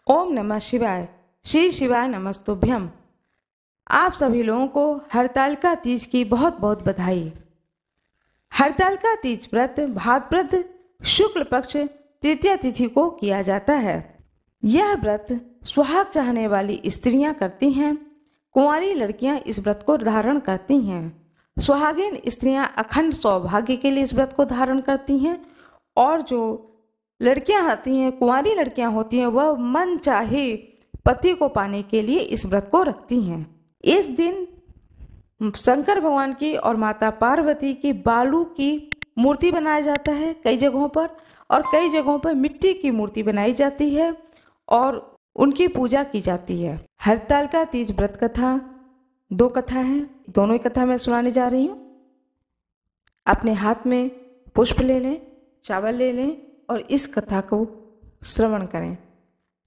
ओम नमः शिवाय। श्री शिवाय नमस्तुभ्यम। आप सभी लोगों को हरतालिका तीज की बहुत बहुत बधाई। हरतालिका तीज व्रत भाद्रपद शुक्ल पक्ष तृतीया तिथि को किया जाता है। यह व्रत सुहाग चाहने वाली स्त्रियां करती हैं। कुंवारी लड़कियां इस व्रत को धारण करती हैं। सुहागिन स्त्रियां अखंड सौभाग्य के लिए इस व्रत को धारण करती हैं और जो लड़कियां होती हैं, कुंवारी लड़कियां होती हैं, वह मन चाहे पति को पाने के लिए इस व्रत को रखती हैं। इस दिन शंकर भगवान की और माता पार्वती की बालू की मूर्ति बनाया जाता है कई जगहों पर, और कई जगहों पर मिट्टी की मूर्ति बनाई जाती है और उनकी पूजा की जाती है। हरतालिका तीज व्रत कथा दो कथा है, दोनों ही कथा मैं सुनाने जा रही हूँ। अपने हाथ में पुष्प ले लें, चावल ले लें और इस कथा को श्रवण करें।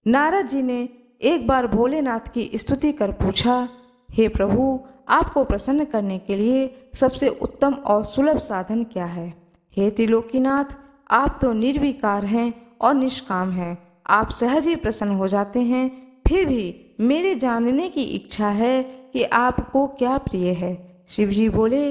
नारद जी ने एक बार भोलेनाथ की स्तुति कर पूछा, हे प्रभु, आपको प्रसन्न करने के लिए सबसे उत्तम और सुलभ साधन क्या है? हे त्रिलोकीनाथ, आप तो निर्विकार हैं और निष्काम हैं। आप सहज ही प्रसन्न हो जाते हैं। फिर भी मेरे जानने की इच्छा है कि आपको क्या प्रिय है। शिव जी बोले,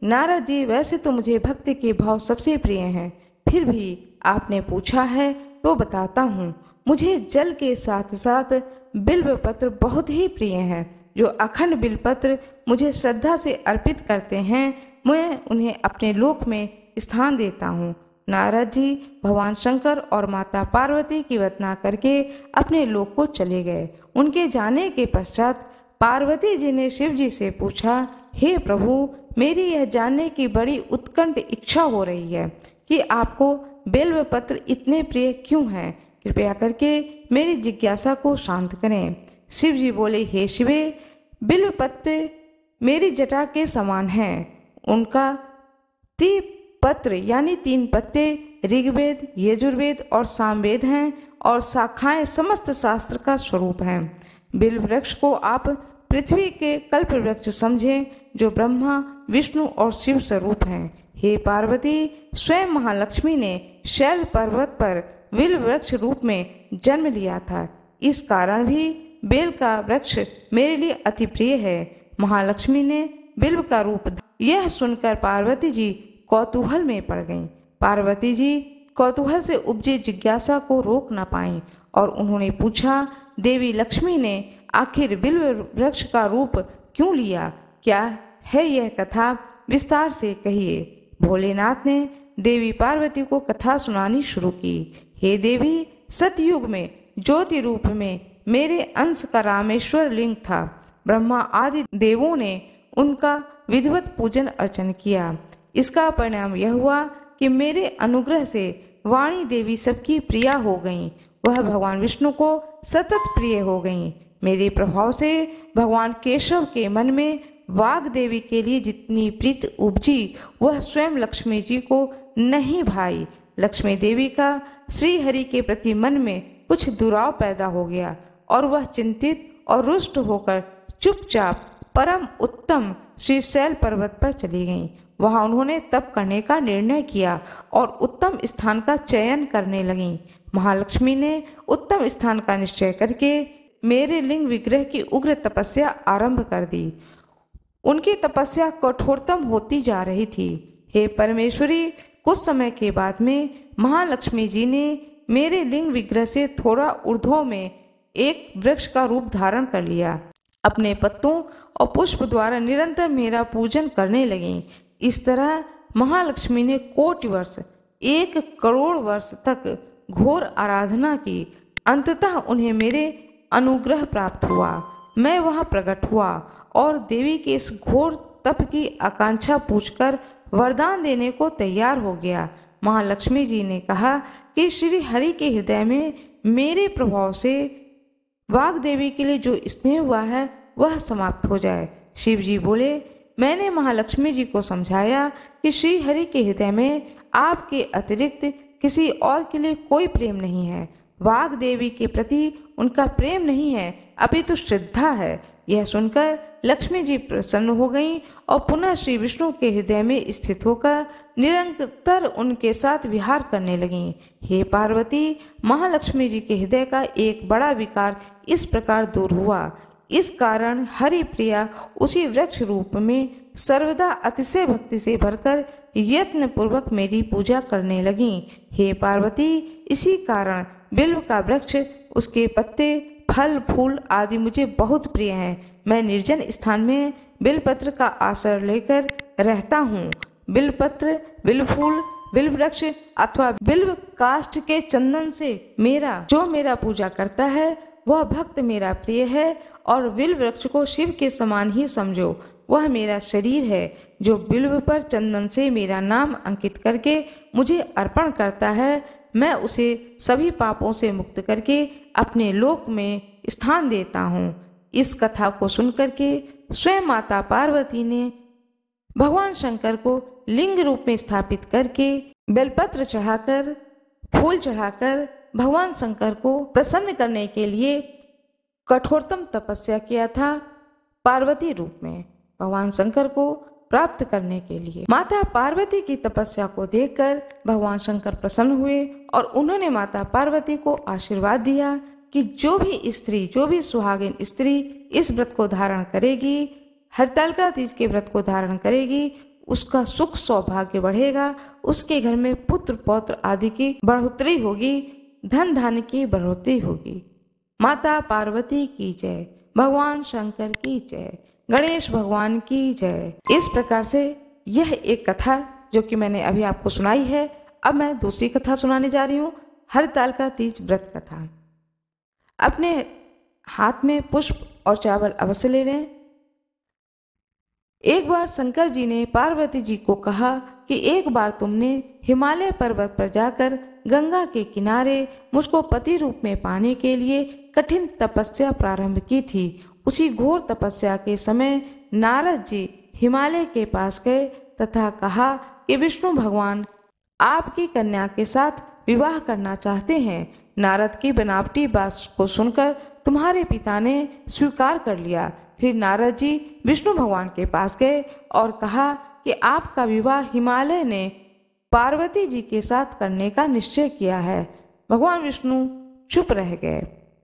नारद जी, वैसे तो मुझे भक्ति के भाव सबसे प्रिय हैं, फिर भी आपने पूछा है तो बताता हूँ। मुझे जल के साथ साथ बिल्व पत्र बहुत ही प्रिय हैं। जो अखंड बिल्व पत्र मुझे श्रद्धा से अर्पित करते हैं, मैं उन्हें अपने लोक में स्थान देता हूँ। नारद जी भगवान शंकर और माता पार्वती की वंदना करके अपने लोक को चले गए। उनके जाने के पश्चात पार्वती जी ने शिव जी से पूछा, हे प्रभु, मेरी यह जानने की बड़ी उत्कंठ इच्छा हो रही है कि आपको बेल्व पत्र इतने प्रिय क्यों हैं? कृपया करके मेरी जिज्ञासा को शांत करें। शिव जी बोले, हे शिवे, बिल्व पत्र मेरी जटा के समान हैं। उनका पत्र यानी 3 पत्ते ऋग्वेद, यजुर्वेद और सामवेद हैं और शाखाएं समस्त शास्त्र का स्वरूप हैं। बिल्व वृक्ष को आप पृथ्वी के कल्प वृक्ष समझें, जो ब्रह्मा, विष्णु और शिव स्वरूप हैं। हे पार्वती, स्वयं महालक्ष्मी ने शैल पर्वत पर बिल्व वृक्ष रूप में जन्म लिया था। इस कारण भी बेल का वृक्ष मेरे लिए अति प्रिय है। महालक्ष्मी ने बिल्व का रूप। यह सुनकर पार्वती जी कौतूहल में पड़ गईं। पार्वती जी कौतूहल से उपजी जिज्ञासा को रोक न पाईं और उन्होंने पूछा, देवी लक्ष्मी ने आखिर बिल्व वृक्ष का रूप क्यों लिया? क्या है यह कथा? विस्तार से कहिए। भोलेनाथ ने देवी पार्वती को कथा सुनानी शुरू की। हे देवी, सतयुग में ज्योति रूप में मेरे अंश का रामेश्वर लिंग था। ब्रह्मा आदि देवों ने उनका विधिवत पूजन अर्चन किया। इसका परिणाम यह हुआ कि मेरे अनुग्रह से वाणी देवी सबकी प्रिया हो गईं। वह भगवान विष्णु को सतत प्रिय हो गईं। मेरे प्रभाव से भगवान केशव के मन में वाग देवी के लिए जितनी प्रीति उपजी, वह स्वयं लक्ष्मी जी को नहीं भाई। लक्ष्मी देवी का श्री हरि के प्रति मन में कुछ दुराव पैदा हो गया और वह चिंतित और रुष्ट होकर चुपचाप परम उत्तम श्रीशैल पर्वत पर चली गईं। वहां उन्होंने तप करने का निर्णय किया और उत्तम स्थान का चयन करने लगीं। महालक्ष्मी ने उत्तम स्थान का निश्चय करके मेरे लिंग विग्रह की उग्र तपस्या आरंभ कर दी। उनकी तपस्या कठोरतम होती जा रही थी। हे परमेश्वरी, कुछ समय के बाद में महालक्ष्मी जी ने मेरे लिंग विग्रह से थोड़ा ऊर्ध्व में एक वृक्ष का रूप धारण कर लिया। अपने पत्तों और पुष्प द्वारा निरंतर मेरा पूजन करने लगीं। इस तरह महालक्ष्मी ने कोटि वर्ष, 1 करोड़ वर्ष तक घोर आराधना की। अंततः उन्हें मेरे अनुग्रह प्राप्त हुआ। मैं वहां प्रकट हुआ और देवी के इस घोर तप की आकांक्षा पूछकर वरदान देने को तैयार हो गया। महालक्ष्मी जी ने कहा कि श्री हरि के हृदय में मेरे प्रभाव से वाग देवी के लिए जो स्नेह हुआ है वह समाप्त हो जाए। शिव जी बोले, मैंने महालक्ष्मी जी को समझाया कि श्री हरि के हृदय में आपके अतिरिक्त किसी और के लिए कोई प्रेम नहीं है। वाग देवी के प्रति उनका प्रेम नहीं है, अपितु श्रद्धा है। यह सुनकर लक्ष्मी जी प्रसन्न हो गईं और पुनः श्री विष्णु के हृदय में स्थित होकर निरंतर उनके साथ विहार करने लगीं। हे पार्वती, महालक्ष्मी जी के हृदय का एक बड़ा विकार इस प्रकार दूर हुआ। इस कारण हरि प्रिया उसी वृक्ष रूप में सर्वदा अतिशय भक्ति से भरकर यत्न पूर्वक मेरी पूजा करने लगीं। हे पार्वती, इसी कारण बिल्व का वृक्ष, उसके पत्ते, फल, फूल आदि मुझे बहुत प्रिय हैं। मैं निर्जन स्थान में बिल्वपत्र का आश्रय लेकर रहता हूँ। बिल्वपत्र, बिल्व फूल, बिल्व वृक्ष अथवा बिल्व काष्ठ के चंदन से जो मेरा पूजा करता है वह भक्त मेरा प्रिय है। और बिल्व वृक्ष को शिव के समान ही समझो। वह मेरा शरीर है। जो बिल्व पर चंदन से मेरा नाम अंकित करके मुझे अर्पण करता है, मैं उसे सभी पापों से मुक्त करके अपने लोक में स्थान देता हूँ। इस कथा को सुनकर के स्वयं माता पार्वती ने भगवान शंकर को लिंग रूप में स्थापित करके बेलपत्र चढ़ाकर, फूल चढ़ाकर भगवान शंकर को प्रसन्न करने के लिए कठोरतम तपस्या किया था। पार्वती रूप में भगवान शंकर को प्राप्त करने के लिए माता पार्वती की तपस्या को देखकर भगवान शंकर प्रसन्न हुए और उन्होंने माता पार्वती को आशीर्वाद दिया कि जो भी सुहागिन स्त्री इस व्रत को धारण करेगी, हरतालिका तीज के व्रत को धारण करेगी, उसका सुख सौभाग्य बढ़ेगा, उसके घर में पुत्र पौत्र आदि की बढ़ोतरी होगी, धन धान्य की बढ़ोतरी होगी। माता पार्वती की जय, भगवान शंकर की जय, गणेश भगवान की जय। इस प्रकार से यह एक कथा जो कि मैंने अभी आपको सुनाई है। अब मैं दूसरी कथा सुनाने जा रही हूँ, हरतालिका तीज व्रत कथा। अपने हाथ में पुष्प और चावल अवश्य ले लें। एक बार शंकर जी ने पार्वती जी को कहा कि एक बार तुमने हिमालय पर्वत पर जाकर गंगा के किनारे मुझको पति रूप में पाने के लिए कठिन तपस्या प्रारंभ की थी। उसी घोर तपस्या के समय नारद जी हिमालय के पास गए तथा कहा कि विष्णु भगवान आपकी कन्या के साथ विवाह करना चाहते हैं। नारद की बनावटी बात को सुनकर तुम्हारे पिता ने स्वीकार कर लिया। फिर नारद जी विष्णु भगवान के पास गए और कहा कि आपका विवाह हिमालय ने पार्वती जी के साथ करने का निश्चय किया है। भगवान विष्णु चुप रह गए।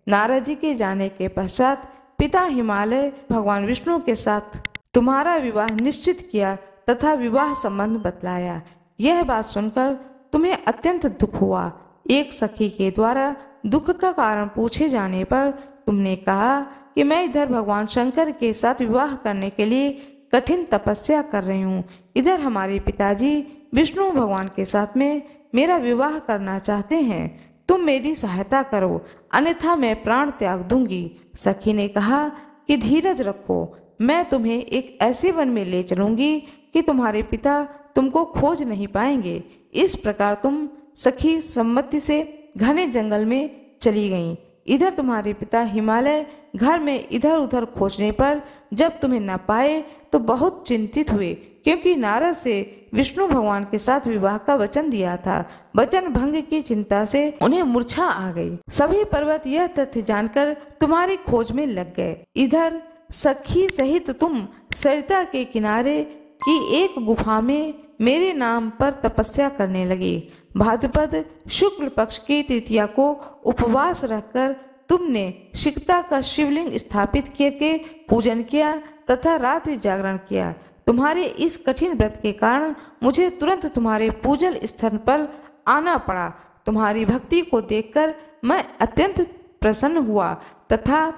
नारद जी के जाने के पश्चात पिता हिमालय भगवान विष्णु के साथ तुम्हारा विवाह निश्चित किया तथा विवाह संबंध बतलाया। यह बात सुनकर तुम्हें अत्यंत दुख हुआ। एक सखी के द्वारा दुख का कारण पूछे जाने पर तुमने कहा कि मैं इधर भगवान शंकर के साथ विवाह करने के लिए कठिन तपस्या कर रही हूँ, इधर हमारे पिताजी विष्णु भगवान के साथ में मेरा विवाह करना चाहते हैं। तुम मेरी सहायता करो, अन्यथा मैं प्राण त्याग दूंगी। सखी ने कहा कि धीरज रखो, मैं तुम्हें एक ऐसे वन में ले चलूंगी कि तुम्हारे पिता तुमको खोज नहीं पाएंगे। इस प्रकार तुम सखी सम्मति से घने जंगल में चली गईं। इधर तुम्हारे पिता हिमालय घर में इधर उधर खोजने पर जब तुम्हें न पाए तो बहुत चिंतित हुए, क्योंकि नारद से विष्णु भगवान के साथ विवाह का वचन दिया था। वचन भंग की चिंता से उन्हें मूर्छा आ गई। सभी पर्वत यह तथ्य जानकर तुम्हारी खोज में लग गए। इधर सखी सहित तुम सरिता के किनारे की एक गुफा में मेरे नाम पर तपस्या करने लगे। भाद्रपद शुक्ल पक्ष की तृतीया को उपवास रखकर तुमने शिखता का शिवलिंग स्थापित करके पूजन किया तथा रात्रि जागरण किया। तुम्हारे इस कठिन व्रत के कारण मुझे तुरंत तुम्हारे पूजन स्थल पर आना पड़ा। तुम्हारी भक्ति को देखकर मैं अत्यंत प्रसन्न हुआ तथा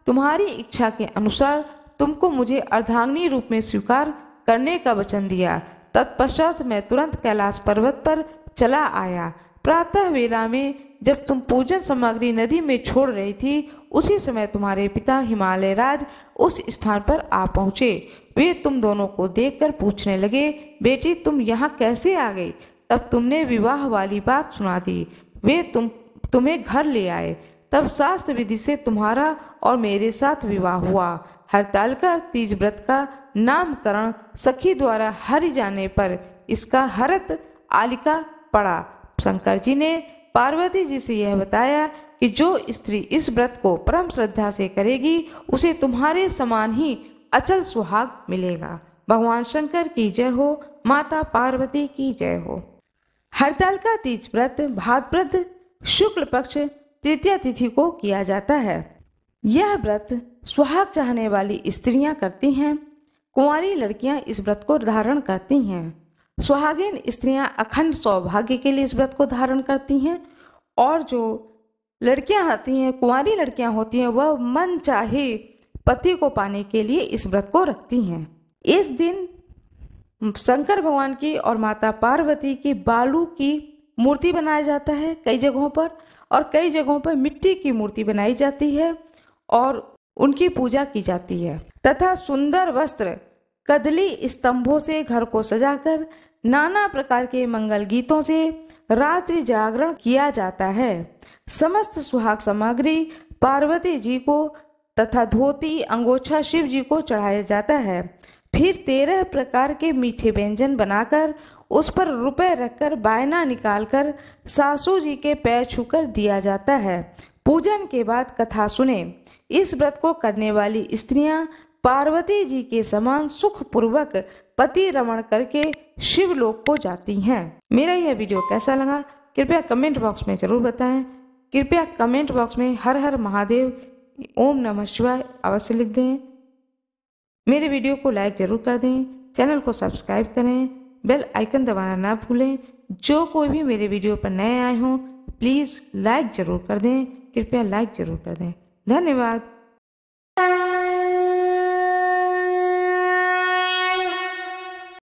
तुम्हारी इच्छा के अनुसार तुमको मुझे अर्धांगिनी रूप में स्वीकार करने का वचन दिया। तत्पश्चात मैं तुरंत कैलाश पर्वत पर चला आया। प्रातः वेला में जब तुम पूजन सामग्री नदी में छोड़ रही थी, उसी समय तुम्हारे पिता हिमालय राज उस स्थान पर आ पहुँचे। वे तुम दोनों को देखकर पूछने लगे, बेटी तुम यहाँ कैसे आ गई? तब तुमने विवाह वाली बात सुना दी। वे तुम्हें घर ले आए। तब शास्त्र विधि से तुम्हारा और मेरे साथ विवाह हुआ। हरतालिका तीज व्रत का नामकरण सखी द्वारा हरि जाने पर इसका हरत आलिका पड़ा। शंकर जी ने पार्वती जी से यह बताया कि जो स्त्री इस व्रत को परम श्रद्धा से करेगी उसे तुम्हारे समान ही अचल सुहाग मिलेगा। भगवान शंकर की जय हो, माता पार्वती की जय हो। हरतालिका तीज व्रत भाद्रपद शुक्ल पक्ष तृतीया तिथि को किया जाता है। यह व्रत सुहाग चाहने वाली स्त्रियां करती हैं। कुंवारी लड़कियां इस व्रत को धारण करती हैं। सुहागिन स्त्रियां अखंड सौभाग्य के लिए इस व्रत को धारण करती हैं और जो लड़कियां आती हैं, कुंवारी लड़कियां होती हैं, वह मन चाहे पति को पाने के लिए इस व्रत को रखती हैं। इस दिन शंकर भगवान की और माता पार्वती की बालू की मूर्ति बनाया जाता है कई जगहों पर, और कई जगहों पर मिट्टी की मूर्ति बनाई जाती है और उनकी पूजा की जाती है तथा सुंदर वस्त्र कदली स्तंभों से घर को सजाकर नाना प्रकार के मंगल गीतों से रात्रि जागरण किया जाता है। समस्त सुहाग सामग्री पार्वती जी को तथा धोती अंगोछा शिव जी को चढ़ाया जाता है। फिर 13 प्रकार के मीठे व्यंजन बनाकर उस पर रुपए रखकर बायना निकालकर सासू जी के पैर छूकर दिया जाता है। पूजन के बाद कथा सुने। इस व्रत को करने वाली स्त्रियां पार्वती जी के समान सुखपूर्वक पति रमण करके शिवलोक को जाती हैं। मेरा यह वीडियो कैसा लगा कृपया कमेंट बॉक्स में जरूर बताएं। कृपया कमेंट बॉक्स में हर हर महादेव, ओम नमः शिवाय अवश्य लिख दें। मेरे वीडियो को लाइक जरूर कर दें, चैनल को सब्सक्राइब करें, बेल आइकन दबाना ना भूलें। जो कोई भी मेरे वीडियो पर नए आए हों प्लीज़ लाइक जरूर कर दें, कृपया लाइक जरूर कर दें। धन्यवाद।